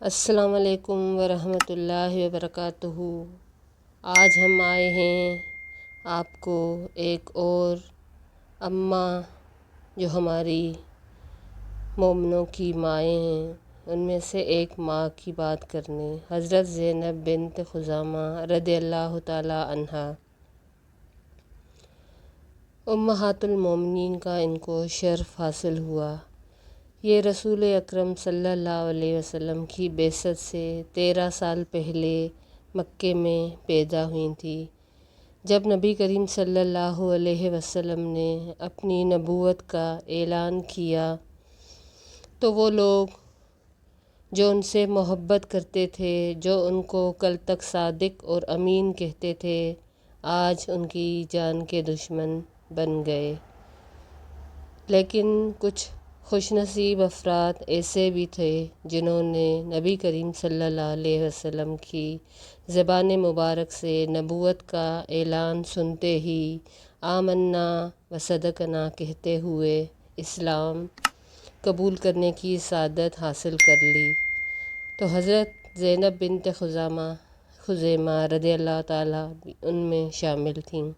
السلام علیکم ورحمۃ اللہ وبرکاتہ۔ آج ہم آئے ہیں آپ کو ایک اور اماں جو ہماری مومنوں کی مائیں ہیں ان میں سے ایک ماں کی بات کرنے، حضرت زینب بنت خزامہ رضی اللہ تعالی عنہا۔ امہات المومنین کا ان کو شرف حاصل ہوا۔ یہ رسول اکرم صلی اللہ علیہ وسلم کی بعثت سے 13 سال پہلے مکے میں پیدا ہوئی تھیں۔ جب نبی کریم صلی اللہ علیہ وسلم نے اپنی نبوت کا اعلان کیا تو وہ لوگ جو ان سے محبت کرتے تھے، جو ان کو کل تک صادق اور امین کہتے تھے، آج ان کی جان کے دشمن بن گئے۔ لیکن کچھ خوش نصیب افراد ایسے بھی تھے جنہوں نے نبی کریم صلی اللہ علیہ وسلم کی زبان مبارک سے نبوت کا اعلان سنتے ہی آمنا و صدقنا کہتے ہوئے اسلام قبول کرنے کی سعادت حاصل کر لی۔ تو حضرت زینب بنت خزیمہ رضی اللہ تعالیٰ ان میں شامل تھیں۔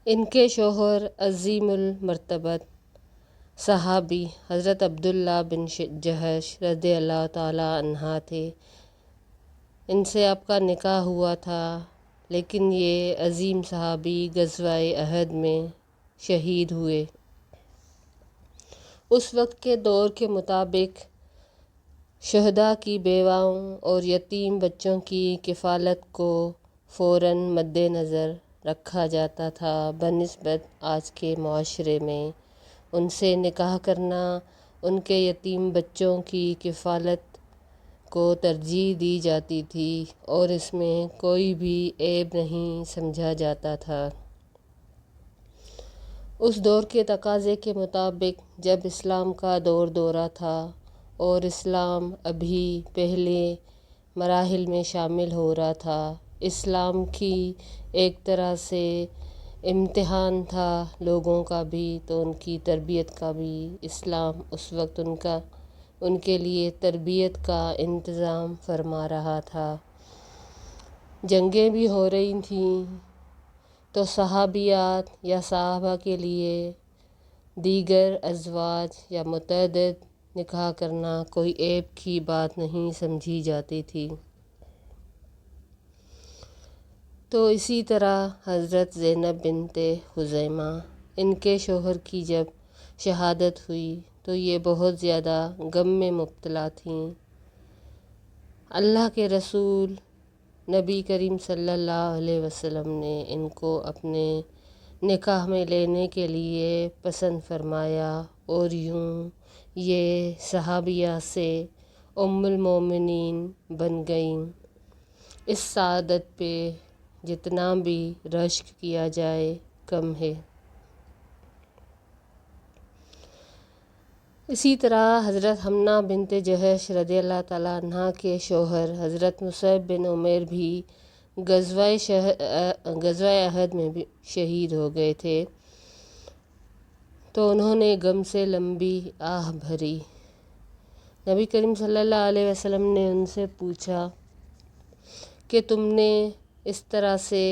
ان کے شوہر عظیم المرتبت صحابی حضرت عبداللہ بن جحش رضی اللہ تعالیٰ عنہ تھے۔ ان سے آپ کا نکاح ہوا تھا، لیکن یہ عظیم صحابی غزوہ احد میں شہید ہوئے۔ اس وقت کے دور کے مطابق شہداء کی بیواؤں اور یتیم بچوں کی کفالت کو فوراً مد نظر رکھا جاتا تھا بنسبت آج کے معاشرے میں۔ ان سے نکاح کرنا، ان کے یتیم بچوں کی کفالت کو ترجیح دی جاتی تھی اور اس میں کوئی بھی عیب نہیں سمجھا جاتا تھا۔ اس دور کے تقاضے کے مطابق جب اسلام کا دورہ تھا اور اسلام ابھی پہلے مراحل میں شامل ہو رہا تھا، اسلام کی ایک طرح سے امتحان تھا لوگوں کا بھی تو ان کی تربیت کا بھی۔ اسلام اس وقت ان کے لیے تربیت کا انتظام فرما رہا تھا۔ جنگیں بھی ہو رہی تھیں تو صحابیات یا صحابہ کے لیے دیگر ازواج یا متعدد نکاح کرنا کوئی عیب کی بات نہیں سمجھی جاتی تھی۔ تو اسی طرح حضرت زینب بنت خزیمہ، ان کے شوہر کی جب شہادت ہوئی تو یہ بہت زیادہ غم میں مبتلا تھیں۔ اللہ کے رسول نبی کریم صلی اللہ علیہ وسلم نے ان کو اپنے نکاح میں لینے کے لیے پسند فرمایا اور یوں یہ صحابیہ سے ام المومنین بن گئیں۔ اس سعادت پہ جتنا بھی رشک کیا جائے کم ہے۔ اسی طرح حضرت حمنہ بنت جحش رضی اللہ تعالیٰ عنہ کے شوہر حضرت مصعب بن عمیر بھی غزوہ احد میں بھی شہید ہو گئے تھے، تو انہوں نے غم سے لمبی آہ بھری۔ نبی کریم صلی اللہ علیہ وسلم نے ان سے پوچھا کہ تم نے اس طرح سے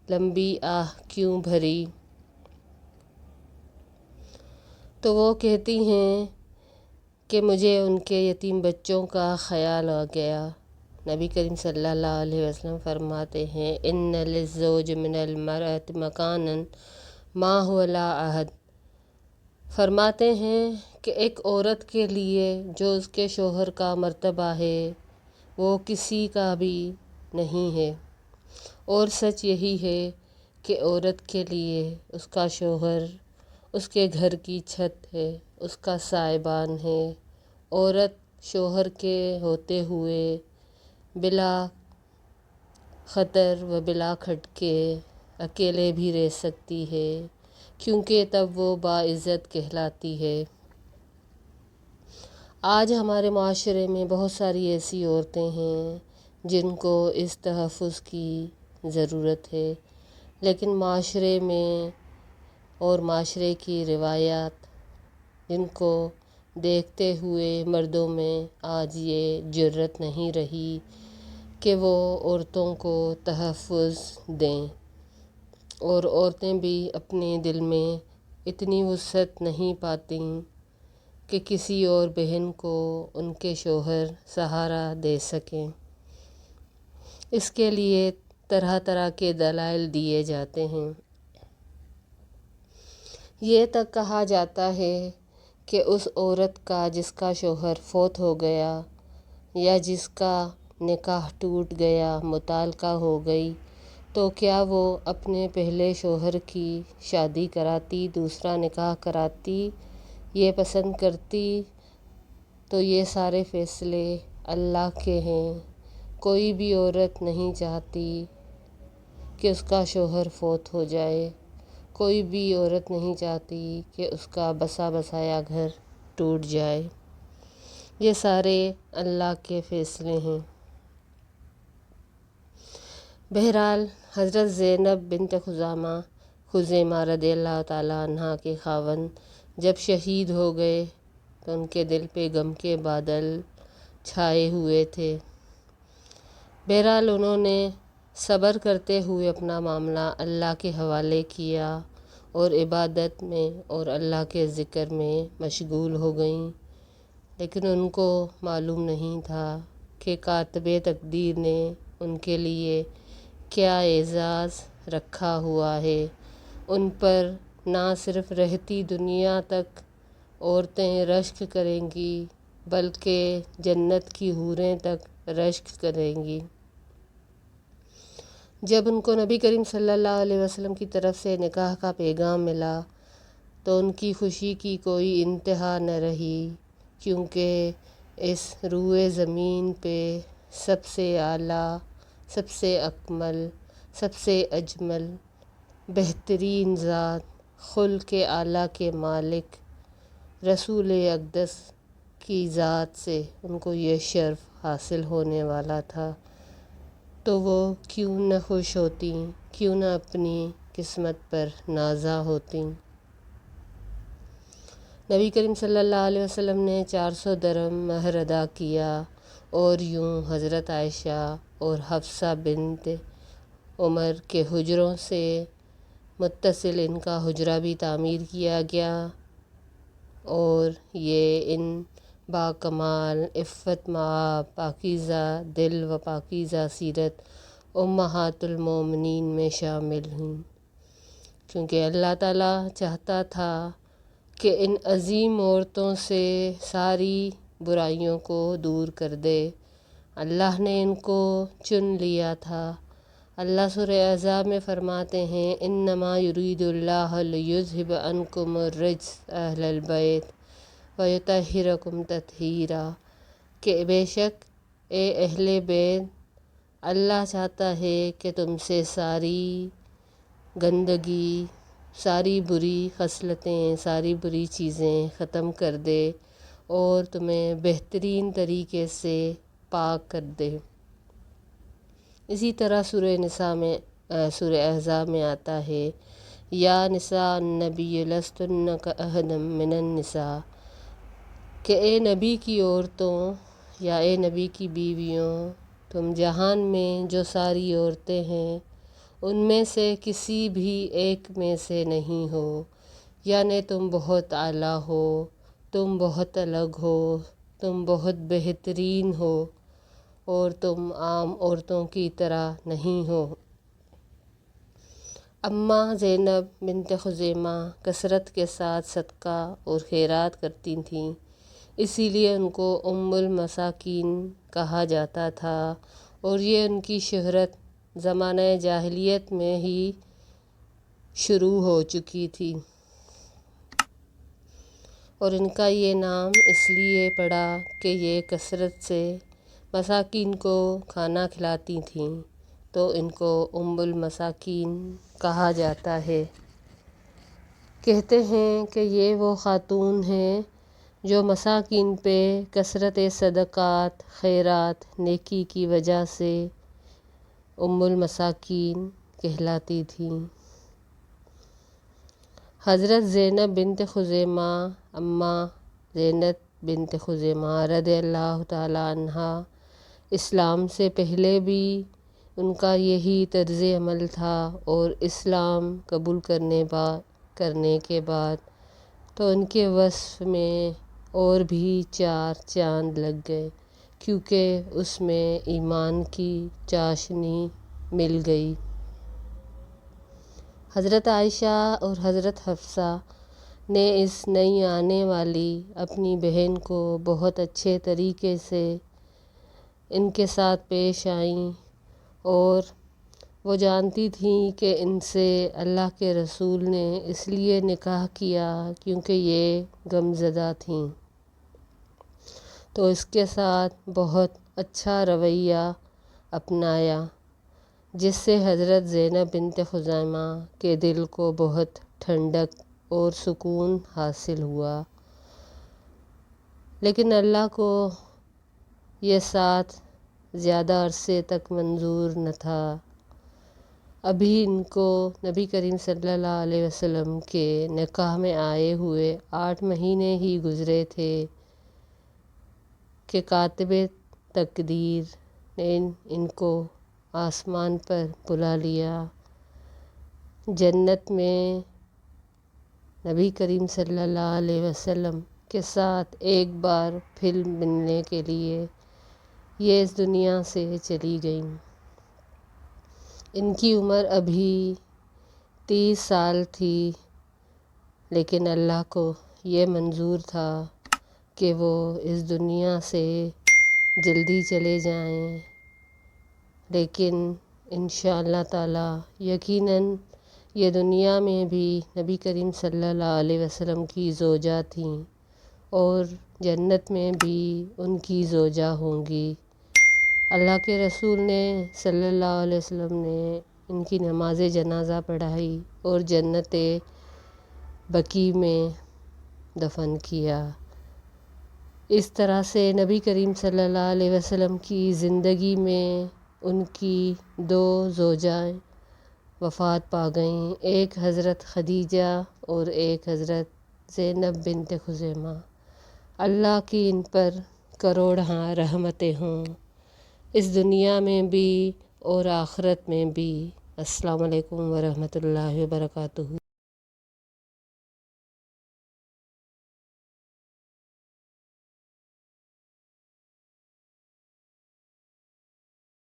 لمبی آہ کیوں بھری؟ تو وہ کہتی ہیں کہ مجھے ان کے یتیم بچوں کا خیال آ گیا۔ نبی کریم صلی اللہ علیہ وسلم فرماتے ہیں ان للزوج من المرأة مکانا ما هو لا احد۔ فرماتے ہیں کہ ایک عورت کے لیے جو اس کے شوہر کا مرتبہ ہے وہ کسی کا بھی نہیں ہے، اور سچ یہی ہے کہ عورت کے لیے اس کا شوہر اس کے گھر کی چھت ہے، اس کا سائبان ہے۔ عورت شوہر کے ہوتے ہوئے بلا خطر و بلا کھٹکے اکیلے بھی رہ سکتی ہے، کیونکہ تب وہ باعزت کہلاتی ہے۔ آج ہمارے معاشرے میں بہت ساری ایسی عورتیں ہیں جن کو اس تحفظ کی ضرورت ہے، لیکن معاشرے میں اور معاشرے کی روایات جن کو دیکھتے ہوئے مردوں میں آج یہ جرأت نہیں رہی کہ وہ عورتوں کو تحفظ دیں، اور عورتیں بھی اپنے دل میں اتنی وسعت نہیں پاتیں کہ کسی اور بہن کو ان کے شوہر سہارا دے سکیں۔ اس کے لیے طرح طرح کے دلائل دیے جاتے ہیں۔ یہ تک کہا جاتا ہے کہ اس عورت کا جس کا شوہر فوت ہو گیا یا جس کا نکاح ٹوٹ گیا، مطلقہ ہو گئی، تو کیا وہ اپنے پہلے شوہر کی شادی کراتی، دوسرا نکاح کراتی، یہ پسند کرتی؟ تو یہ سارے فیصلے اللہ کے ہیں۔ کوئی بھی عورت نہیں چاہتی کہ اس کا شوہر فوت ہو جائے، کوئی بھی عورت نہیں چاہتی کہ اس کا بسا بسایا گھر ٹوٹ جائے۔ یہ سارے اللہ کے فیصلے ہیں۔ بہرحال حضرت زینب بنت خزیمہ رضی اللہ تعالیٰ عنہ کے خاوند جب شہید ہو گئے تو ان کے دل پہ غم کے بادل چھائے ہوئے تھے۔ بہرحال انہوں نے صبر کرتے ہوئے اپنا معاملہ اللہ کے حوالے کیا اور عبادت میں اور اللہ کے ذکر میں مشغول ہو گئیں، لیکن ان کو معلوم نہیں تھا کہ کاتب تقدیر نے ان کے لیے کیا اعزاز رکھا ہوا ہے۔ ان پر نہ صرف رہتی دنیا تک عورتیں رشک کریں گی بلکہ جنت کی حوریں تک رشک کریں گی۔ جب ان کو نبی کریم صلی اللہ علیہ وسلم کی طرف سے نکاح کا پیغام ملا تو ان کی خوشی کی کوئی انتہا نہ رہی، کیونکہ اس روئے زمین پہ سب سے اعلیٰ، سب سے اکمل، سب سے اجمل، بہترین ذات، خلق اعلیٰ کے مالک رسول اقدس کی ذات سے ان کو یہ شرف حاصل ہونے والا تھا، تو وہ کیوں نہ خوش ہوتیں، کیوں نہ اپنی قسمت پر نازا ہوتیں۔ نبی کریم صلی اللہ علیہ وسلم نے 400 درہم مہر ادا کیا، اور یوں حضرت عائشہ اور حفصہ بنت عمر کے حجروں سے متصل ان کا حجرہ بھی تعمیر کیا گیا، اور یہ ان باکمال عفت مآب، پاکیزہ دل و پاکیزہ سیرت امہات المومنین میں شامل ہیں، کیونکہ اللہ تعالیٰ چاہتا تھا کہ ان عظیم عورتوں سے ساری برائیوں کو دور کر دے۔ اللہ نے ان کو چن لیا تھا۔ اللہ سورہ احزاب میں فرماتے ہیں انما یرید اللہ لیذھب عنکم الرجس اہل البیت ویطہرکم تطہیرا، کہ بے شک اے اہل بیت، اللہ چاہتا ہے کہ تم سے ساری گندگی، ساری بری خصلتیں، ساری بری چیزیں ختم کر دے اور تمہیں بہترین طریقے سے پاک کر دے۔ اسی طرح سورہ احزاب میں آتا ہے یا نساء النبی لستن کاحد من النساء، کہ اے نبی کی عورتوں یا اے نبی کی بیویوں، تم جہان میں جو ساری عورتیں ہیں ان میں سے کسی بھی ایک میں سے نہیں ہو، یعنی تم بہت اعلیٰ ہو، تم بہت الگ ہو، تم بہت بہترین ہو، اور تم عام عورتوں کی طرح نہیں ہو۔ اماں زینب بنت خزیمہ کثرت کے ساتھ صدقہ اور خیرات کرتی تھیں، اسی لیے ان کو ام المساکین کہا جاتا تھا، اور یہ ان کی شہرت زمانہ جاہلیت میں ہی شروع ہو چکی تھی، اور ان کا یہ نام اس لیے پڑا کہ یہ کثرت سے مساکین کو کھانا کھلاتی تھیں، تو ان کو ام المساکین کہا جاتا ہے۔ کہتے ہیں کہ یہ وہ خاتون ہیں جو مساکین پہ کثرت صدقات، خیرات، نیکی کی وجہ سے ام المساکین کہلاتی تھیں۔ حضرت زینب بنت خزیمہ اماں زینب بنت خزیمہ رضی اللہ تعالیٰ عنہا، اسلام سے پہلے بھی ان کا یہی طرز عمل تھا، اور اسلام قبول کرنے کے بعد تو ان کے وصف میں اور بھی 4 چاند لگ گئے، کیونکہ اس میں ایمان کی چاشنی مل گئی۔ حضرت عائشہ اور حضرت حفصہ نے اس نئی آنے والی اپنی بہن کو بہت اچھے طریقے سے ان کے ساتھ پیش آئیں، اور وہ جانتی تھیں کہ ان سے اللہ کے رسول نے اس لیے نکاح کیا کیونکہ یہ غمزدہ تھیں، تو اس کے ساتھ بہت اچھا رویہ اپنایا، جس سے حضرت زینب بنت خزیمہ کے دل کو بہت ٹھنڈک اور سکون حاصل ہوا۔ لیکن اللہ کو یہ ساتھ زیادہ عرصے تک منظور نہ تھا۔ ابھی ان کو نبی کریم صلی اللہ علیہ وسلم کے نکاح میں آئے ہوئے 8 مہینے ہی گزرے تھے کہ کاتب تقدیر نے ان کو آسمان پر بلا لیا، جنت میں نبی کریم صلی اللہ علیہ وسلم کے ساتھ ایک بار پھر ملنے کے لیے یہ اس دنیا سے چلی گئیں۔ ان کی عمر ابھی 30 سال تھی، لیکن اللہ کو یہ منظور تھا کہ وہ اس دنیا سے جلدی چلے جائیں، لیکن انشاءاللہ تعالیٰ یقیناً یہ دنیا میں بھی نبی کریم صلی اللہ علیہ وسلم کی زوجہ تھیں، اور جنت میں بھی ان کی زوجہ ہوں گی۔ اللہ کے رسول نے صلی اللہ علیہ وسلم نے ان کی نماز جنازہ پڑھائی اور جنت بقیع میں دفن کیا۔ اس طرح سے نبی کریم صلی اللہ علیہ وسلم کی زندگی میں ان کی 2 زوجائیں وفات پا گئیں، ایک حضرت خدیجہ اور ایک حضرت زینب بنت خزیمہ۔ اللہ کی ان پر کروڑہا رحمتیں ہوں، اس دنیا میں بھی اور آخرت میں بھی۔ السلام علیکم ورحمۃ اللہ وبرکاتہ۔